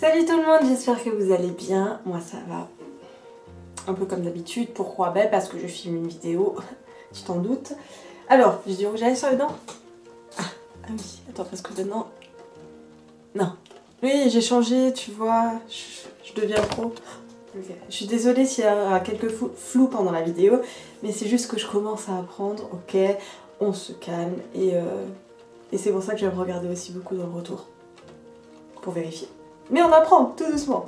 Salut tout le monde, j'espère que vous allez bien. Moi ça va un peu comme d'habitude. Pourquoi? Ben parce que je filme une vidéo, tu t'en doutes. Alors, j'ai du rouge à lèvres sur les dents. Ah oui, attends parce que maintenant... Non. Oui, j'ai changé, tu vois, je deviens pro. Okay. Je suis désolée s'il y a quelques flous pendant la vidéo, mais c'est juste que je commence à apprendre, ok, on se calme et c'est pour ça que je vais me regarder aussi beaucoup dans le retour, pour vérifier. Mais on apprend, tout doucement.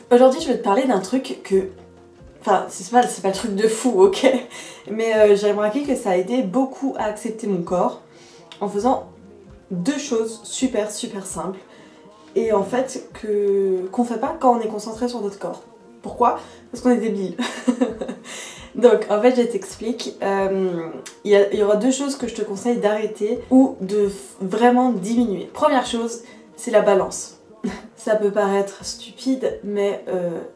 Aujourd'hui je vais te parler d'un truc que... Enfin, c'est pas le truc de fou, ok, mais j'ai remarqué que ça a aidé beaucoup à accepter mon corps en faisant deux choses super simples. Et en fait, qu'on fait pas quand on est concentré sur notre corps. Pourquoi? Parce qu'on est débile. Donc, en fait, je t'explique. Il y aura deux choses que je te conseille d'arrêter ou de vraiment diminuer. Première chose, c'est la balance. Ça peut paraître stupide, mais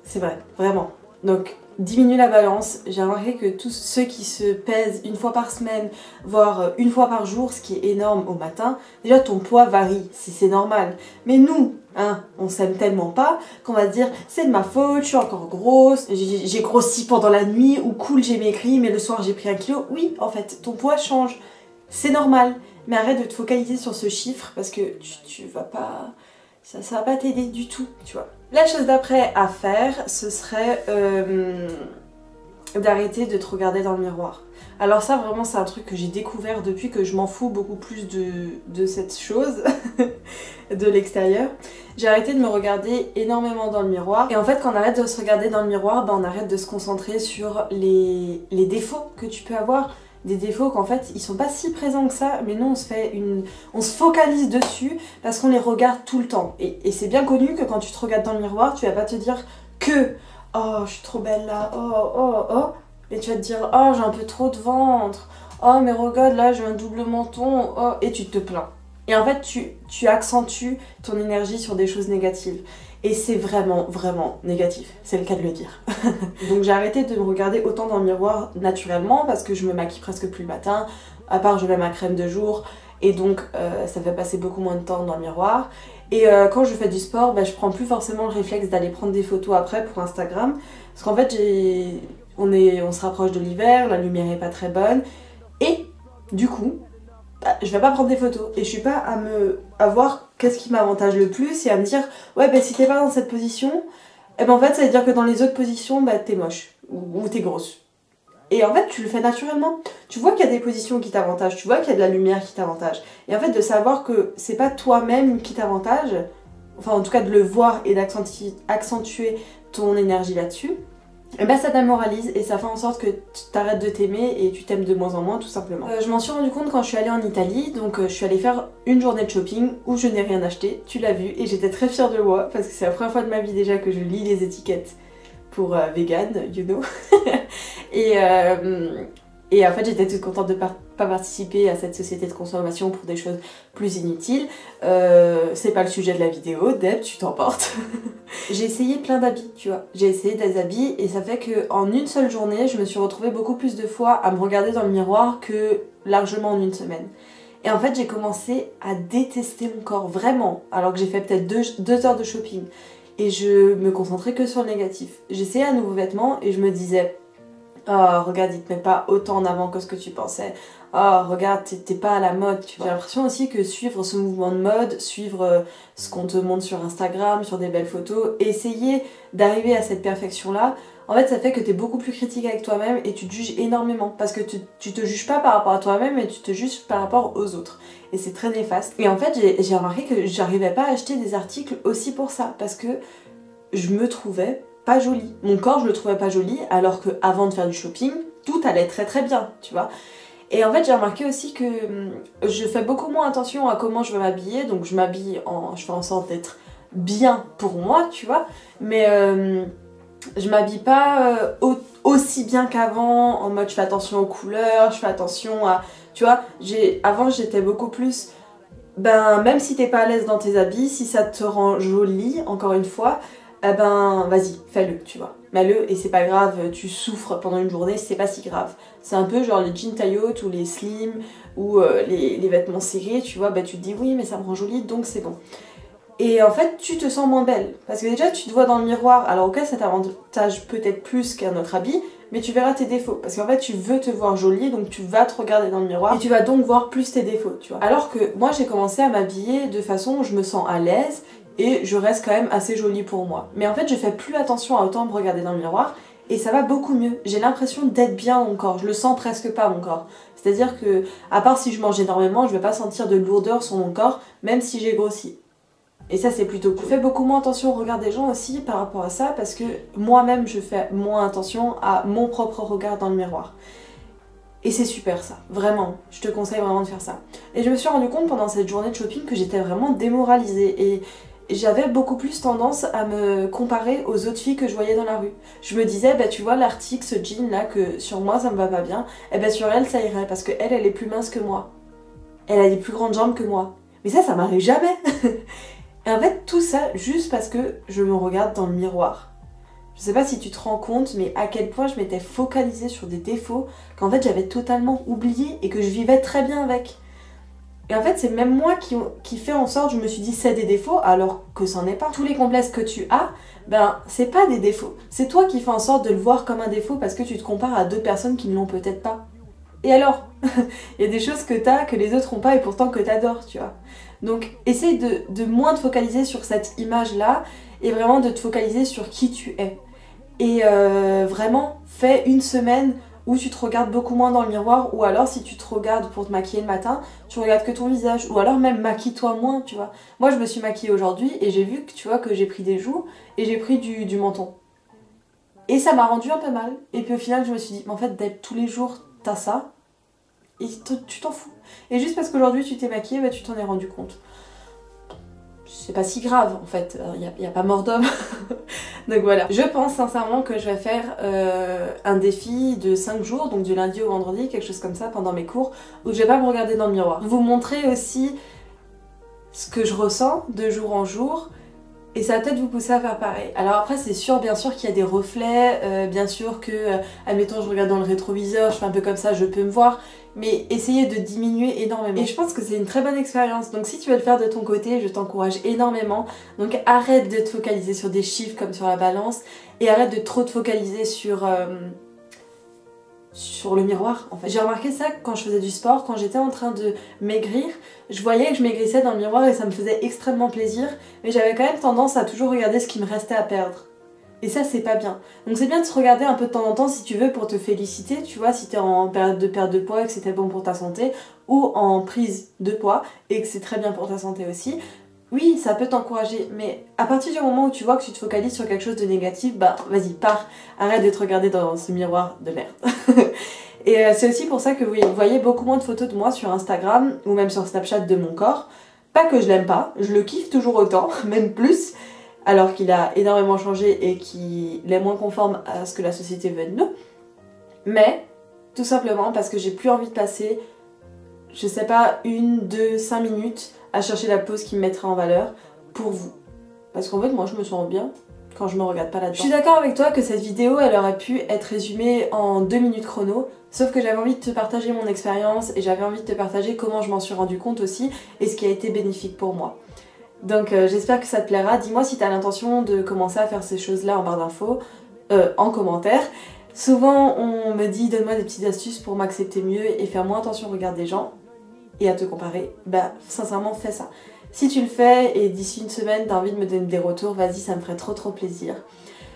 c'est vrai, vraiment. Donc, diminue la balance. J'ai remarqué que tous ceux qui se pèsent une fois par semaine, voire une fois par jour, ce qui est énorme au matin, déjà ton poids varie, c'est normal. Mais nous, hein, on s'aime tellement pas qu'on va se dire c'est de ma faute, je suis encore grosse, j'ai grossi pendant la nuit, ou cool j'ai maigri, mais le soir j'ai pris 1 kilo. Oui, en fait, ton poids change, c'est normal. Mais arrête de te focaliser sur ce chiffre parce que tu vas pas... Ça va pas t'aider du tout, tu vois. La chose d'après à faire, ce serait d'arrêter de te regarder dans le miroir. Alors ça, vraiment, c'est un truc que j'ai découvert depuis que je m'en fous beaucoup plus de cette chose, de l'extérieur. J'ai arrêté de me regarder énormément dans le miroir. Et en fait, quand on arrête de se regarder dans le miroir, on arrête de se concentrer sur les défauts que tu peux avoir. Des défauts qu'en fait ils sont pas si présents que ça, mais nous on se focalise dessus parce qu'on les regarde tout le temps. Et c'est bien connu que quand tu te regardes dans le miroir, tu vas pas te dire que oh je suis trop belle là, oh, mais tu vas te dire oh j'ai un peu trop de ventre, oh mais regarde là j'ai un double menton, oh, et tu te plains. Et en fait tu accentues ton énergie sur des choses négatives. Et c'est vraiment négatif, c'est le cas de le dire. Donc j'ai arrêté de me regarder autant dans le miroir naturellement parce que je me maquille presque plus le matin, à part je mets ma crème de jour et donc ça fait passer beaucoup moins de temps dans le miroir. Et quand je fais du sport, je prends plus forcément le réflexe d'aller prendre des photos après pour Instagram parce qu'en fait on se rapproche de l'hiver, la lumière est pas très bonne et du coup je vais pas prendre des photos et je suis pas à voir qu'est-ce qui m'avantage le plus et à me dire ouais si t'es pas dans cette position, en fait ça veut dire que dans les autres positions t'es moche ou t'es grosse. Et en fait tu le fais naturellement. Tu vois qu'il y a des positions qui t'avantagent, tu vois qu'il y a de la lumière qui t'avantage. Et en fait de savoir que c'est pas toi-même qui t'avantage, enfin en tout cas de le voir et d'accentuer ton énergie là-dessus, ça t'amoralise et ça fait en sorte que tu t'arrêtes de t'aimer et tu t'aimes de moins en moins tout simplement. Je m'en suis rendu compte quand je suis allée en Italie, donc je suis allée faire une journée de shopping où je n'ai rien acheté, tu l'as vu, et j'étais très fière de moi parce que c'est la première fois de ma vie déjà que je lis les étiquettes pour vegan, you know. Et en fait j'étais toute contente de pas participer à cette société de consommation pour des choses plus inutiles. C'est pas le sujet de la vidéo, Deb, tu t'emportes. J'ai essayé plein d'habits, tu vois. J'ai essayé des habits et ça fait qu'en une seule journée, je me suis retrouvée beaucoup plus de fois à me regarder dans le miroir que largement en une semaine. Et en fait j'ai commencé à détester mon corps, vraiment, alors que j'ai fait peut-être 2 heures de shopping. Et je me concentrais que sur le négatif. J'essayais un nouveau vêtement et je me disais oh regarde il te met pas autant en avant que ce que tu pensais, oh regarde t'es pas à la mode, tu vois. J'ai l'impression aussi que suivre ce mouvement de mode, suivre ce qu'on te montre sur Instagram, sur des belles photos, essayer d'arriver à cette perfection là, en fait ça fait que t'es beaucoup plus critique avec toi-même et tu te juges énormément parce que tu te juges pas par rapport à toi-même mais tu te juges par rapport aux autres et c'est très néfaste. Et en fait j'ai remarqué que j'arrivais pas à acheter des articles aussi pour ça parce que je me trouvais pas jolie. Mon corps je le trouvais pas joli alors que avant de faire du shopping tout allait très bien, tu vois. Et en fait j'ai remarqué aussi que je fais beaucoup moins attention à comment je vais m'habiller, donc je fais en sorte d'être bien pour moi, tu vois, mais je m'habille pas aussi bien qu'avant, en mode je fais attention aux couleurs, je fais attention à, tu vois, avant j'étais beaucoup plus même si t'es pas à l'aise dans tes habits, si ça te rend jolie, encore une fois, vas-y, fais-le, tu vois. Mets-le et c'est pas grave, tu souffres pendant une journée, c'est pas si grave. C'est un peu genre les jeans taille haute ou les slim ou les vêtements serrés, tu vois, tu te dis oui mais ça me rend jolie donc c'est bon. Et en fait, tu te sens moins belle. Parce que déjà, tu te vois dans le miroir. Alors, ok, ça t'avantage peut-être plus qu'un autre habit, mais tu verras tes défauts. Parce qu'en fait, tu veux te voir jolie, donc tu vas te regarder dans le miroir. Et tu vas donc voir plus tes défauts, tu vois. Alors que moi, j'ai commencé à m'habiller de façon où je me sens à l'aise et je reste quand même assez jolie pour moi. Mais en fait, je fais plus attention à autant me regarder dans le miroir et ça va beaucoup mieux. J'ai l'impression d'être bien dans mon corps. Je le sens presque pas, mon corps. C'est-à-dire que, à part si je mange énormément, je vais pas sentir de lourdeur sur mon corps, même si j'ai grossi. Et ça, c'est plutôt cool. Je fais beaucoup moins attention au regard des gens aussi par rapport à ça, parce que moi-même, je fais moins attention à mon propre regard dans le miroir. Et c'est super ça, vraiment. Je te conseille vraiment de faire ça. Et je me suis rendu compte pendant cette journée de shopping que j'étais vraiment démoralisée. Et j'avais beaucoup plus tendance à me comparer aux autres filles que je voyais dans la rue. Je me disais, bah tu vois l'article, ce jean là, que sur moi ça me va pas bien, et bah sur elle ça irait, parce que elle est plus mince que moi. Elle a des plus grandes jambes que moi. Mais ça m'arrive jamais. Et en fait, tout ça, juste parce que je me regarde dans le miroir. Je sais pas si tu te rends compte, mais à quel point je m'étais focalisée sur des défauts qu'en fait j'avais totalement oublié et que je vivais très bien avec. Et en fait, c'est même moi qui fait en sorte, je me suis dit c'est des défauts, alors que c'en est pas. Tous les complexes que tu as, ben c'est pas des défauts. C'est toi qui fais en sorte de le voir comme un défaut parce que tu te compares à deux personnes qui ne l'ont peut-être pas. Et alors, il y a des choses que t'as que les autres ont pas et pourtant que t'adores, tu vois. Donc essaye de moins te focaliser sur cette image-là et vraiment de te focaliser sur qui tu es. Et vraiment, fais une semaine où tu te regardes beaucoup moins dans le miroir, ou alors si tu te regardes pour te maquiller le matin, tu regardes que ton visage, ou alors même maquille-toi moins, tu vois. Moi je me suis maquillée aujourd'hui et j'ai vu que tu vois que j'ai pris des joues et j'ai pris du menton. Et ça m'a rendu un peu mal. Et puis au final je me suis dit, en fait d'être tous les jours t'as ça, et tu t'en fous. Et juste parce qu'aujourd'hui tu t'es maquillée, bah, tu t'en es rendu compte. C'est pas si grave en fait, y a pas mort d'homme. Donc voilà. Je pense sincèrement que je vais faire un défi de 5 jours, donc du lundi au vendredi, quelque chose comme ça pendant mes cours, où je vais pas me regarder dans le miroir. Vous montrer aussi ce que je ressens de jour en jour, et ça va peut-être vous pousser à faire pareil. Alors après c'est sûr, bien sûr qu'il y a des reflets, bien sûr que, admettons je regarde dans le rétroviseur, je fais un peu comme ça, je peux me voir, mais essayez de diminuer énormément. Et je pense que c'est une très bonne expérience, donc si tu veux le faire de ton côté, je t'encourage énormément. Donc arrête de te focaliser sur des chiffres comme sur la balance, et arrête de trop te focaliser sur le miroir en fait. J'ai remarqué ça quand je faisais du sport, quand j'étais en train de maigrir, je voyais que je maigrissais dans le miroir et ça me faisait extrêmement plaisir, mais j'avais quand même tendance à toujours regarder ce qui me restait à perdre. Et ça c'est pas bien. Donc c'est bien de se regarder un peu de temps en temps si tu veux pour te féliciter, tu vois, si t'es en période de perte de poids et que c'était bon pour ta santé, ou en prise de poids et que c'est très bien pour ta santé aussi. Oui, ça peut t'encourager, mais à partir du moment où tu vois que tu te focalises sur quelque chose de négatif, bah vas-y, pars, arrête de te regarder dans ce miroir de merde. Et c'est aussi pour ça que vous voyez beaucoup moins de photos de moi sur Instagram ou même sur Snapchat de mon corps. Pas que je l'aime pas, je le kiffe toujours autant, même plus, alors qu'il a énormément changé et qu'il est moins conforme à ce que la société veut de nous. Mais tout simplement parce que j'ai plus envie de passer, je sais pas, 1, 2, 5 minutes à chercher la pose qui me mettrait en valeur pour vous. Parce qu'en fait, moi, je me sens bien quand je me regarde pas là-dedans. Je suis d'accord avec toi que cette vidéo, elle aurait pu être résumée en 2 minutes chrono, sauf que j'avais envie de te partager mon expérience et j'avais envie de te partager comment je m'en suis rendu compte aussi et ce qui a été bénéfique pour moi. Donc j'espère que ça te plaira. Dis-moi si t'as l'intention de commencer à faire ces choses-là en barre d'infos, en commentaire. Souvent, on me dit donne-moi des petites astuces pour m'accepter mieux et faire moins attention au regard des gens et à te comparer. Bah, sincèrement, fais ça. Si tu le fais et d'ici une semaine, t'as envie de me donner des retours, vas-y, ça me ferait trop plaisir.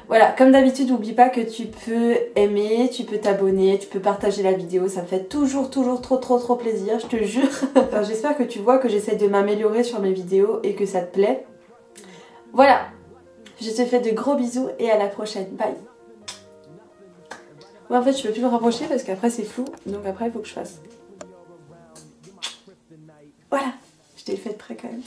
Voilà, comme d'habitude, n'oublie pas que tu peux aimer, tu peux t'abonner, tu peux partager la vidéo, ça me fait toujours trop plaisir, je te jure. Enfin, j'espère que tu vois que j'essaie de m'améliorer sur mes vidéos et que ça te plaît. Voilà, je te fais de gros bisous et à la prochaine, bye. Ouais, en fait, je peux plus me rapprocher parce qu'après c'est flou, donc après il faut que je fasse. Voilà, je t'ai fait de près quand même.